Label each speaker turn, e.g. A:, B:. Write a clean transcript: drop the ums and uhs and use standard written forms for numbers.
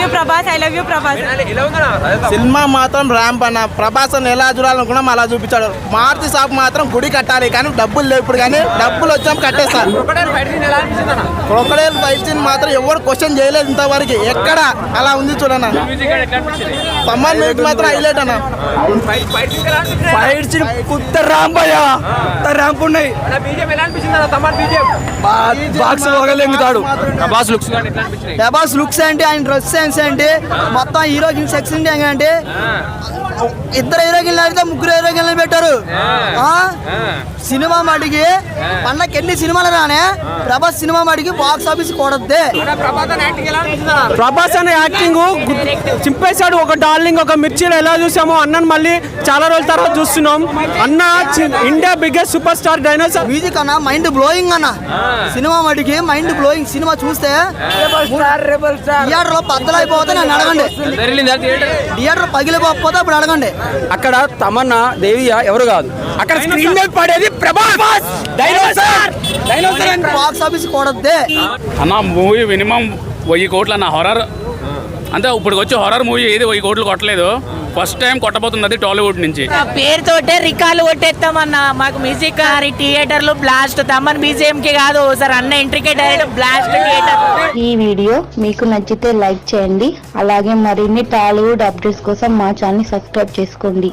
A: You Prabhas, I love you Prabhas.
B: Cinema మాత్రం ramp అన్న. ప్రభాస్ అని ఎలా చూడాలనుకున్నాం అలా చూపించాడు. మారుతి షాప్ మాత్రం గుడి కట్టాలి కానీ డబ్బులు లేవు ఇప్పుడు, కానీ డబ్బులు వచ్చాం కట్టేస్తారు. క్రొకడైల్ ఫైట్ సీన్ మాత్రం ఎవరు క్వశ్చన్ చేయలేదు ఇంతవరకు, ఎక్కడ అలా ఉంది చూడన్న. సమ్మర్ మ్యూజిక్ మాత్రం హైలైట్ అన్న.
C: ఫైట్ సీన్ కుత్త ర్యాంప్ అయ్యా, ర్యాంప్ ఉన్నాయి. బాక్స్ పోగలేంగుతాడు. ప్రభాస్ లుక్స్ ఏంటి, ఆయన డ్రెస్ సెన్స్ ఏంటి, మొత్తం హీరోయిన్ సెక్స్ ఏంటి, ఇద్దరు హీరోయిన్లు అయితే ముగ్గురు హీరోయిన్లు పెట్టారు. సినిమా మడికి పండగకి ఎన్ని సినిమాలు రానే ప్రభాస్ సినిమా మడికి బాక్స్ ఆఫీస్ కూడద్దే.
D: ప్రభాస్ అనే యాక్టింగ్ చింపేశాడు. ఒక డార్లింగ్, ఒక మిర్చిలో ఎలా చూసామో అన్నను మళ్ళీ చాలా రోజుల తర్వాత చూస్తున్నాం. అన్న India biggest super star dinosaur.
C: Music అన్న మైండ్ బ్లోయింగ్ అన్న. సినిమా మడికి మైండ్ బ్లోయింగ్. సినిమా చూస్తే థియేటర్ లో బద్దలైపోతే నన్ను అడగండి, థియేటర్ పగిలిపోతే అప్పుడు అడగండి.
D: అక్కడ తమన్నా దేవియా ఎవరు కాదు, అక్కడ స్క్రీన్ మీద పడేది ప్రభాస్. డైనోసార్
C: బాక్స్ ఆఫీస్ కూడద్దే
E: అన్న. మూవీ మినిమం 1000 కోట్లు అన్న. హారర్ అంటే ఇప్పుడు వచ్చి హారర్ మూవీ ఏది 1000 కోట్లు కొట్టలేదు. ఫస్ట్ టైం కొట్టబోతుంది అది టాలీవుడ్ నుంచి.
A: పేరుతోటే రికార్డు కొట్టేస్తామన్నా. మాకు మ్యూజిక్ థియేటర్లు బ్లాస్ట్. తమన్ బీజిఎం కి కాదు సార్, అన్న ఎంట్రీకే డైరెక్ట్ బ్లాస్ట్ థియేటర్.
F: ఈ వీడియో మీకు నచ్చితే లైక్ చేయండి. అలాగే మరిన్ని టాలీవుడ్ అప్డేట్స్ కోసం మా ఛానల్ సబ్స్క్రైబ్ చేసుకోండి.